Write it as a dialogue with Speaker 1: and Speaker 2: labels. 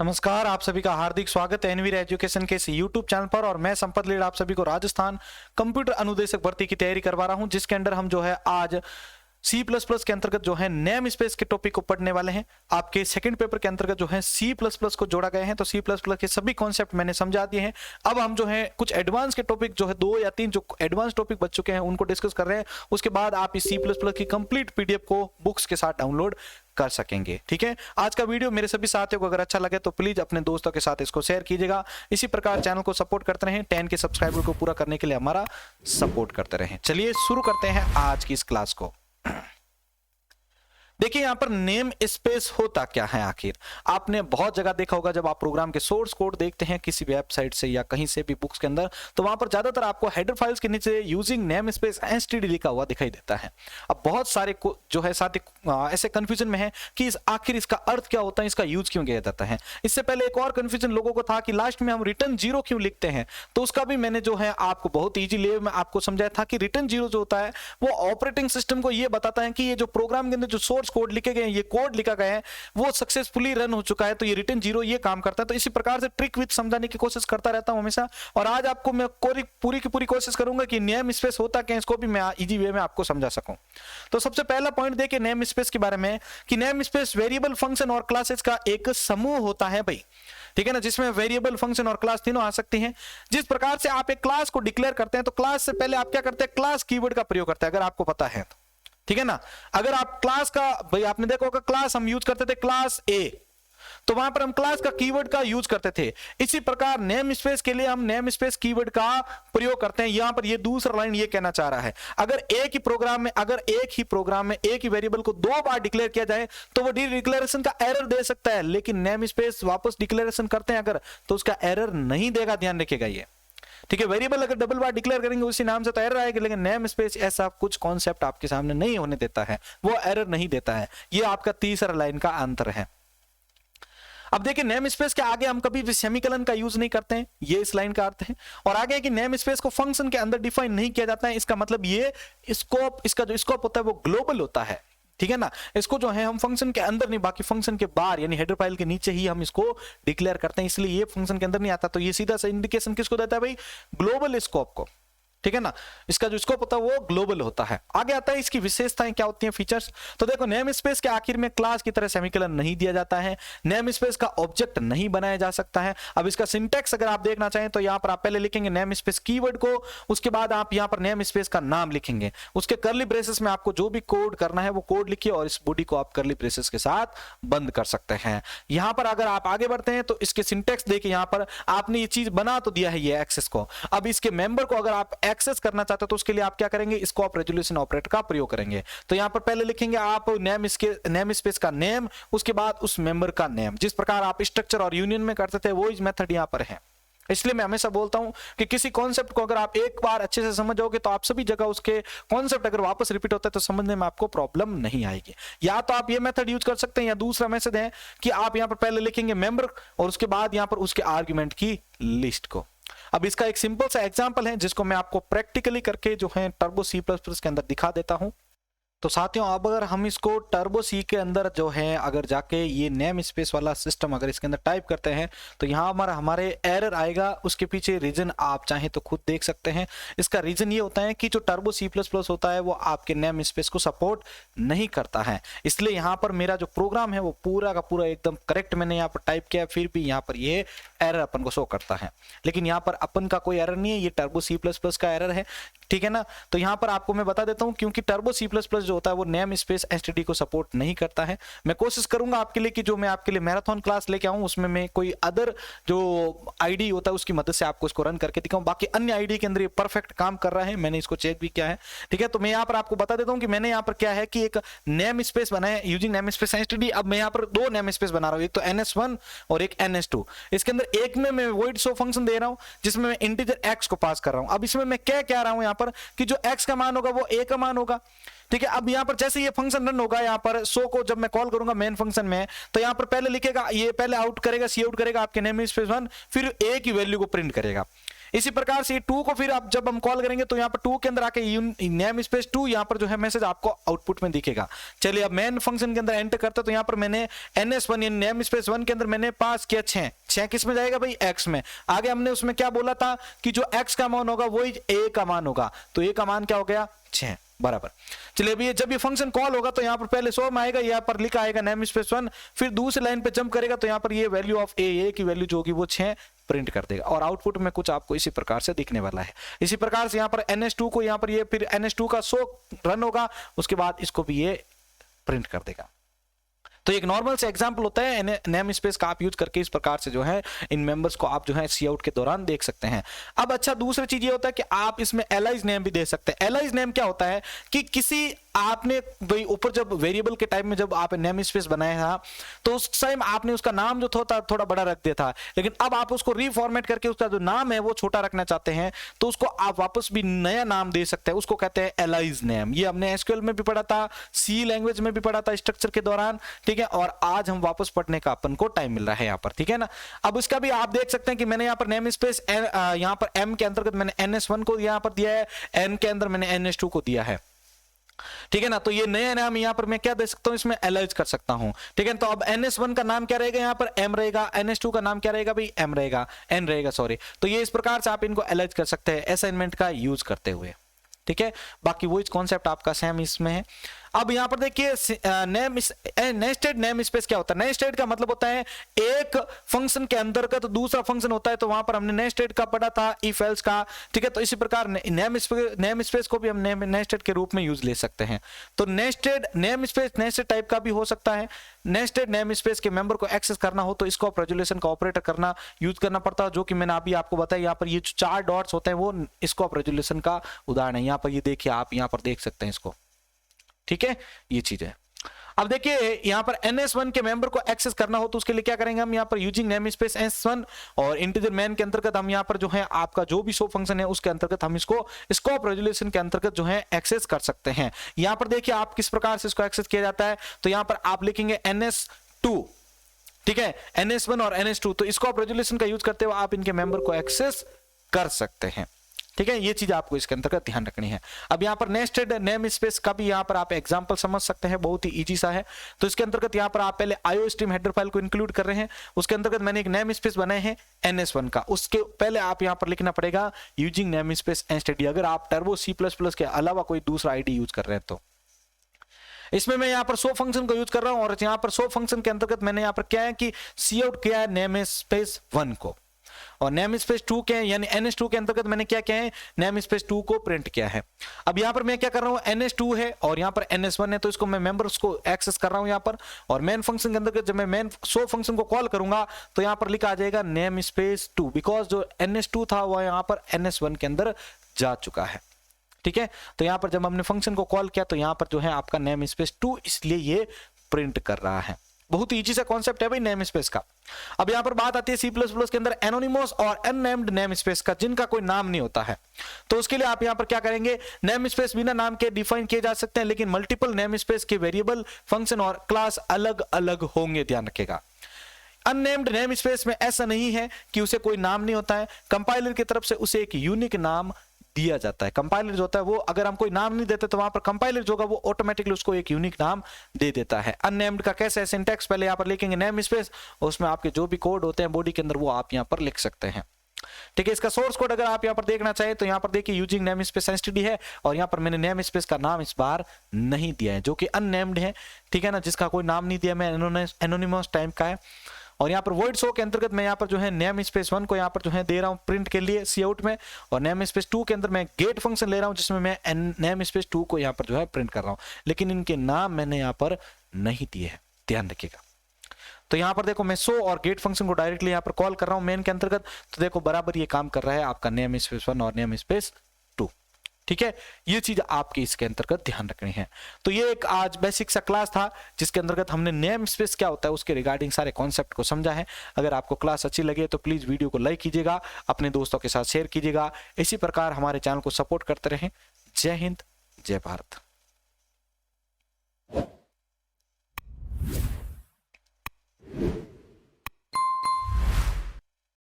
Speaker 1: नमस्कार, आप सभी का हार्दिक स्वागत है एनवीर एजुकेशन के इस यूट्यूब चैनल पर। और मैं संपत लीड आप सभी को राजस्थान कंप्यूटर अनुदेशक भर्ती की तैयारी करवा रहा हूं, जिसके अंदर हम जो है आज C++ के अंतर्गत जो है नेम स्पेस के टॉपिक को पढ़ने वाले हैं। आपके सेकंड पेपर के अंतर्गत जो है C++ को जोड़ा गए हैं, तो C++ के सभी कॉन्सेप्ट मैंने समझा दिए हैं। अब हम जो है कुछ एडवांस के टॉपिक जो है 2 या 3 जो एडवांस टॉपिक बच चुके हैं उनको डिस्कस कर रहे हैं। उसके बाद आप इस C++ की कंप्लीट पीडीएफ को बुक्स के साथ डाउनलोड कर सकेंगे। ठीक है, आज का वीडियो मेरे सभी साथियों को अगर अच्छा लगे तो प्लीज अपने दोस्तों के साथ इसको शेयर कीजिएगा। इसी प्रकार चैनल को सपोर्ट करते रहें, 10 के सब्सक्राइबर को पूरा करने के लिए हमारा सपोर्ट करते रहें। चलिए शुरू करते हैं आज की इस क्लास को। देखिए यहां पर नेम स्पेस होता क्या है आखिर। आपने बहुत जगह देखा होगा जब आप प्रोग्राम के सोर्स कोड देखते हैं किसी वेबसाइट से या कहीं से भी बुक्स के अंदर, तो वहां पर ज्यादातर आपको हेडर फाइल्स के नीचे यूजिंग नेम स्पेस एसटीडी लिखा हुआ दिखाई देता है। अब बहुत सारे जो है साथी ऐसे कंफ्यूजन में है कि आखिर इसका अर्थ क्या होता है, इसका यूज क्यों किया जाता है। इससे पहले एक और कंफ्यूजन लोगों को था कि लास्ट में हम रिटर्न 0 क्यों लिखते हैं, तो उसका भी मैंने जो है आपको बहुत ईजी वे में आपको समझाया था कि रिटर्न 0 जो होता है वो ऑपरेटिंग सिस्टम को ये बताता है कि ये जो प्रोग्राम के अंदर जो सोर्स कोड लिखे गए हैं, ये कोड लिखा गया है वो सक्सेसफुली रन हो चुका है, तो ये रिटर्न 0 ये काम करता है। तो इसी प्रकार से ट्रिक विद समझाने की कोशिश करता रहता हूं हमेशा। और आज आपको मैं पूरी की पूरी कोशिश करूंगा कि नेम स्पेस होता क्या है, इसको भी मैं इजी वे में आपको समझा सकूं। तो सबसे पहला पॉइंट देखिए नेम स्पेस के बारे में कि नेम स्पेस वेरिएबल, फंक्शन और क्लासेस का एक समूह होता है भाई। ठीक है ना, जिसमें वेरिएबल, फंक्शन और क्लास तीनों आ सकती हैं। जिस प्रकार से आप एक क्लास को डिक्लेयर करते हैं तो क्लास से पहले आप क्या करते हैं, क्लास कीवर्ड का प्रयोग करते हैं, अगर आपको पता है तो। ठीक है ना, अगर आप क्लास का भाई आपने देखा होगा क्लास हम यूज करते थे क्लास ए, तो वहां पर हम क्लास का कीवर्ड का यूज करते थे। इसी प्रकार नेम स्पेस के लिए हम नेम स्पेस कीवर्ड का प्रयोग करते हैं। यहां पर ये दूसरा लाइन ये कहना चाह रहा है, अगर एक ही प्रोग्राम में एक ही वेरिएबल को 2 बार डिक्लेयर किया जाए तो वो डिक्लेरेशन का एरर दे सकता है, लेकिन नेम स्पेस वापस डिक्लेरेशन करते हैं अगर, तो उसका एरर नहीं देगा, ध्यान रखिएगा ये। ठीक है, वेरिएबल अगर डबल बार डिक्लेयर करेंगे उसी नाम से तो एरर आएगा, लेकिन नेम स्पेस ऐसा कुछ कॉन्सेप्ट आपके सामने नहीं होने देता है, वो एरर नहीं देता है। ये आपका तीसरा लाइन का अंतर है। अब देखिए नेम स्पेस के आगे हम कभी भी सेमीकोलन का यूज नहीं करते हैं, ये इस लाइन का अर्थ है। और आगे है कि नेम स्पेस को फंक्शन के अंदर डिफाइन नहीं किया जाता है, इसका मतलब ये स्कोप, इसका जो स्कोप होता है वो ग्लोबल होता है। ठीक है ना, इसको जो है हम फंक्शन के अंदर नहीं, बाकी फंक्शन के बाहर यानी हेडर फाइल के नीचे ही हम इसको डिक्लेयर करते हैं, इसलिए ये फंक्शन के अंदर नहीं आता। तो ये सीधा सा इंडिकेशन किसको देता है भाई, ग्लोबल स्कोप को। ठीक है ना, इसका जो स्कोप होता है वो ग्लोबल होता है। आगे आता है इसकी विशेषताएं क्या होती हैं, फीचर्स। तो देखो नेम स्पेस के आखिर में क्लास की तरह सेमीकोलन नहीं दिया जाता है, नेम स्पेस का ऑब्जेक्ट नहीं बनाया जा सकता है। अब इसका सिंटैक्स अगर आप देखना चाहें तो यहां पर आप पहले लिखेंगे नेम स्पेस कीवर्ड को, उसके बाद आप यहां पर नेम स्पेस का नाम लिखेंगे, उसके कर्ली ब्रेसेस में आपको जो भी कोड करना है वो कोड लिखिए और इस बॉडी को आप कर्ली ब्रेसेस के साथ बंद कर सकते हैं। यहां पर अगर आप आगे बढ़ते हैं तो इसके सिंटैक्स देखिए, यहां पर आपने ये चीज बना तो दिया है ये एक्सेस को, अब इसके मेंबर को अगर आप एक्सेस करना चाहते हो तो उसके लिए आप क्या करेंगे, स्कोप रेजोल्यूशन ऑपरेटर का प्रयोग करेंगे। तो यहां पर पहले लिखेंगे आप नेम स्पेस का नेम, उसके बाद उस मेंबर का नेम। जिस प्रकार आप स्ट्रक्चर और यूनियन में करते थे वो इस मेथड यहां पर है। इसलिए मैं हमेशा बोलता हूं कि किसी कॉन्सेप्ट को अगर आप एक बार अच्छे से समझ जाओगे तो आप सभी जगह उसके कॉन्सेप्ट अगर वापस रिपीट होता है तो समझने में आपको प्रॉब्लम नहीं आएगी। या तो आप ये मेथड यूज कर सकते हैं, या दूसरा मेथड है कि आप यहां पर पहले लिखेंगे मेंबर और उसके बाद यहां पर उसके आर्गुमेंट की लिस्ट को। अब इसका एक सिंपल सा एग्जांपल है जिसको मैं आपको प्रैक्टिकली करके जो है टर्बो C++ के अंदर दिखा देता हूं। तो साथियों अब अगर हम इसको टर्बो सी के अंदर जो है अगर जाके ये नेम स्पेस वाला सिस्टम अगर इसके अंदर टाइप करते हैं तो यहाँ हमारे एरर आएगा। उसके पीछे रीजन आप चाहें तो खुद देख सकते हैं। इसका रीजन ये होता है कि जो टर्बो C++ होता है वो आपके नेम स्पेस को सपोर्ट नहीं करता है, इसलिए यहाँ पर मेरा जो प्रोग्राम है वो पूरा का पूरा एकदम करेक्ट मैंने यहाँ पर टाइप किया, फिर भी यहाँ पर ये एरर अपन को शो करता है। लेकिन यहाँ पर अपन का कोई एरर नहीं है, ये टर्बो C++ का एरर है। ठीक है ना, तो यहाँ पर आपको मैं बता देता हूँ क्योंकि टर्बो C++ जो होता है वो नेम स्पेस एसटीडी को सपोर्ट नहीं करता है। मैं कोशिश करूंगा आपके लिए कि जो मैं आपके लिए मैराथन क्लास लेके आऊं उसमें मैं कोई अदर जो आईडी होता है उसकी मदद से आपको इसको रन करके दिखाऊं। बाकी अन्य आईडी के अंदर ये परफेक्ट काम कर रहा है, मैंने इसको चेक भी किया है। ठीक है, तो मैं यहाँ पर आपको बता देता हूँ कि मैंने यहाँ पर क्या है कि एक नेम स्पेस बनाया है यूजिंग नेम स्पेस एसटीडी। अब मैं यहाँ पर 2 नेम स्पेस बना रहा हूँ, एक तो NS1 और एक NS2। इसके अंदर एक में मैं वॉइड शो फंक्शन दे रहा हूँ जिसमें मैं इंटीजर x को पास कर रहा हूँ। अब इसमें मैं क्या कह रहा हूँ यहाँ पर कि जो x का मान होगा वो a का मान होगा। ठीक है, अब यहाँ पर जैसे ये फंक्शन रन होगा, यहाँ पर शो को जब मैं कॉल करूंगा मेन फंक्शन में, तो यहाँ पर पहले लिखेगा, ये पहले आउट करेगा, सी आउट करेगा आपके नेम स्पेस 1, फिर a की वैल्यू को प्रिंट करेगा। इसी प्रकार से 2 को फिर आप जब हम कॉल करेंगे तो यहाँ पर 2 के अंदर आके नेम स्पेस 2 यहाँ पर जो है मैसेज आपको आउटपुट में दिखेगा। चलिए अब मेन फंक्शन के अंदर एंटर करते तो यहाँ पर मैंने ns1 यानी नेम स्पेस 1 के अंदर मैंने पास किया 6 किस में जाएगा भाई, x में। आगे हमने उसमें क्या बोला था कि जो x का मान होगा वही a का मान होगा, तो a का मान क्या हो गया 6 बराबर। चलिए अभी जब ये फंक्शन कॉल होगा तो यहाँ पर पहले 100 में आएगा, यहाँ पर लिखा आएगा नेम स्पेस 1, फिर दूसरी लाइन पे जंप करेगा तो यहाँ पर ये वैल्यू ऑफ a की वैल्यू जो होगी वो 6 प्रिंट कर देगा और आउटपुट में कुछ आपको इसी प्रकार से दिखने वाला है। इसी प्रकार से यहाँ पर ns2 को यहाँ पर ये फिर ns2 का 100 रन होगा, उसके बाद इसको भी ये प्रिंट कर देगा। तो एक नॉर्मल से एग्जांपल होता है नेम स्पेस का, आप यूज करके इस प्रकार से जो है इन मेंबर्स को आप जो है सी आउट के दौरान देख सकते हैं। अब अच्छा दूसरी चीज ये होता है कि आप इसमें एलाइज नेम भी दे सकते हैं। एलाइज नेम क्या होता है कि किसी आपने भाई ऊपर जब वेरिएबल के टाइप में जब आप नेम स्पेस बनाया था तो उस टाइम आपने उसका नाम जो था थोड़ा बड़ा रख दिया था, लेकिन अब आप उसको रीफॉर्मेट करके उसका जो नाम है वो छोटा रखना चाहते हैं तो उसको आप वापस भी नया नाम दे सकते हैं, उसको कहते हैं एलाइज नेम। ये हमने एसक्यूएल में भी पढ़ा था, सी लैंग्वेज में भी पढ़ा था स्ट्रक्चर के दौरान, ठीक है, और आज हम वापस पढ़ने का अपन को टाइम मिल रहा है यहाँ पर, ठीक है ना। अब इसका भी आप देख सकते हैं कि मैंने यहाँ पर नेम स्पेस यहाँ पर एम के अंतर्गत मैंने ns1 को यहाँ पर दिया है, एन के अंदर मैंने ns2 को दिया है, ठीक है ना। तो ये नया नाम यहाँ पर मैं क्या दे सकता हूँ, इसमें एलाइज कर सकता हूँ, ठीक है। तो अब ns1 का नाम क्या रहेगा, यहाँ पर m रहेगा, ns2 का नाम क्या रहेगा भाई, m रहेगा, n रहेगा सॉरी। तो ये इस प्रकार से आप इनको एलाइज कर सकते हैं असाइनमेंट का यूज करते हुए, ठीक है। बाकी वही कॉन्सेप्ट आपका सेम इसमें है। अब यहां पर देखिए नेस्टेड नेम स्पेस क्या होता है। नेस्टेड का मतलब होता है एक फंक्शन के अंतर्गत दूसरा फंक्शन होता है, तो वहां पर हमने नेस्टेड का पढ़ा था, इफ एल्स का, ठीक है। तो इसी प्रकार नेम स्पेस को भी हम नेस्टेड के रूप में यूज ले सकते हैं। तो nested name space nested type का भी हो सकता है। नेस्टेड नेम स्पेस के मेंबर को एक्सेस करना हो तो इसको रेजोल्यूशन का ऑपरेटर करना यूज करना पड़ता है, जो कि मैंने अभी आपको बताया। यहाँ पर ये जो 4 डॉट्स होते हैं वो इसको रेजोल्यूशन का उदाहरण है। यहाँ पर ये देखिए, आप यहाँ पर देख सकते हैं इसको, ठीक है, ये चीज है। अब देखिए यहां पर ns1 के मेंबर को एक्सेस करना हो तो उसके लिए क्या करेंगे हम, यहां पर यूजिंग नेम स्पेस s1 और इंटीजर मैन के अंतर्गत हम यहां पर जो है आपका जो भी शो फंक्शन है उसके अंतर्गत हम इसको स्कोप रेजोल्यूशन के अंतर्गत जो है एक्सेस कर सकते हैं। यहां पर देखिए आप किस प्रकार से इसको एक्सेस किया जाता है, तो यहां पर आप लिखेंगे ns2, ठीक है, ns1 और ns2, तो स्कोप रेजोल्यूशन का यूज करते हुए आप इनके मेंबर को एक्सेस कर सकते हैं, ठीक है। ये चीज आपको इसके अंतर्गत ध्यान रखनी है। अब यहाँ पर नेस्टेड नेम स्पेस का भी यहाँ पर आप एग्जांपल समझ सकते हैं, बहुत ही इजी सा है। तो इसके अंतर्गत यहाँ पर आप पहले आईओ स्ट्रीम हेडर फाइल को इंक्लूड कर रहे हैं, उसके अंतर्गत मैंने एक नेम स्पेस बनाए हैं ns1 का, उसके पहले आप यहाँ पर लिखना पड़ेगा यूजिंग नेम स्पेस एनस्टेडी, अगर आप टर्बो C++ के अलावा कोई दूसरा आईडी यूज कर रहे हैं तो। इसमें मैं यहाँ पर शो फंक्शन को यूज कर रहा हूँ और यहाँ पर शो फंक्शन के अंतर्गत मैंने यहाँ पर क्या है कि सी आउट किया है नेम स्पेस 1 को, और नेम स्पेस 2 के यानी ns2 के अंतर्गत मैंने क्या किया है, नेम स्पेस 2 को प्रिंट किया है। अब यहाँ पर मैं क्या कर रहा हूँ, ns2 है और यहाँ पर ns1 है, तो इसको मैं मेंबर्स को एक्सेस कर रहा हूँ यहाँ पर, और मेन फंक्शन के अंतर्गत जब मैं मेन शो फंक्शन को कॉल करूंगा तो यहाँ पर लिखा आ जाएगा नेम स्पेस 2, बिकॉज जो ns2 था वह यहाँ पर ns1 के अंदर जा चुका है, ठीक है। तो यहाँ पर जब हमने फंक्शन को कॉल किया तो यहाँ पर जो है आपका नेम स्पेस 2 इसलिए ये प्रिंट कर रहा है। बहुत इजी सा कॉन्सेप्ट है भाई नेम स्पेस का। अब यहां पर बात आती है C++ के अंदर एनोनिमस और अननेम्ड नेम स्पेस का, जिनका कोई नाम नहीं होता है। तो उसके लिए आप यहां पर क्या करेंगे, नेम स्पेस बिना नाम के डिफाइन किए जा सकते हैं, लेकिन मल्टीपल नेम स्पेस के वेरिएबल, फंक्शन और क्लास अलग अलग होंगे, ध्यान रखिएगा। अननेम्ड नेम स्पेस में ऐसा नहीं है कि उसे कोई नाम नहीं होता है, कंपाइलर की तरफ से उसे एक यूनिक नाम दिया जाता है। कंपाइलर जो होता है वो अगर हम कोई नाम नहीं देते तो वहां पर कंपाइलर जो होगा वो ऑटोमेटिकली उसको एक यूनिक नाम दे देता है। अननेम्ड का कैसे है सिंटैक्स, पहले यहां पर लिखेंगे नेम स्पेस, उसमें आपके जो भी कोड होते हैं बॉडी के अंदर वो आप यहां पर लिख सकते हैं, ठीक है। इसका सोर्स कोड अगर आप यहां पर देखना चाहें तो यहां पर देखिए यूजिंग नेम स्पेस एनस्टीडी है, और यहां पर मैंने नेम स्पेस का नाम इस बार नहीं दिया है, जो कि अननेम्ड है, ठीक है ना, जिसका कोई नाम नहीं दिया, मैं एनोनिमस टाइप का है। और यहाँ पर वॉइड शो के अंतर्गत मैं यहाँ पर जो है नेम स्पेस 1 को यहाँ पर जो है दे रहा हूँ प्रिंट के लिए सी आउट में, और नेम स्पेस 2 के अंदर मैं गेट फंक्शन ले रहा हूँ जिसमें मैं नेम स्पेस 2 को यहाँ पर जो है प्रिंट कर रहा हूँ, लेकिन इनके नाम मैंने यहाँ पर नहीं दिए हैं, ध्यान रखिएगा। तो यहाँ पर देखो मैं शो और गेट फंक्शन को डायरेक्टली यहाँ पर कॉल कर रहा हूँ मेन के अंतर्गत, तो देखो बराबर ये काम कर रहा है आपका नेम स्पेस 1 और नेम स्पेस 2, ठीक है। ये चीज आपकी इसके अंतर्गत ध्यान रखनी है। तो ये एक आज बेसिक सा क्लास था जिसके अंतर्गत हमने नेम स्पेस क्या होता है उसके रिगार्डिंग सारे कॉन्सेप्ट को समझा है। अगर आपको क्लास अच्छी लगे तो प्लीज वीडियो को लाइक कीजिएगा, अपने दोस्तों के साथ शेयर कीजिएगा, इसी प्रकार हमारे चैनल को सपोर्ट करते रहें। जय हिंद, जय भारत।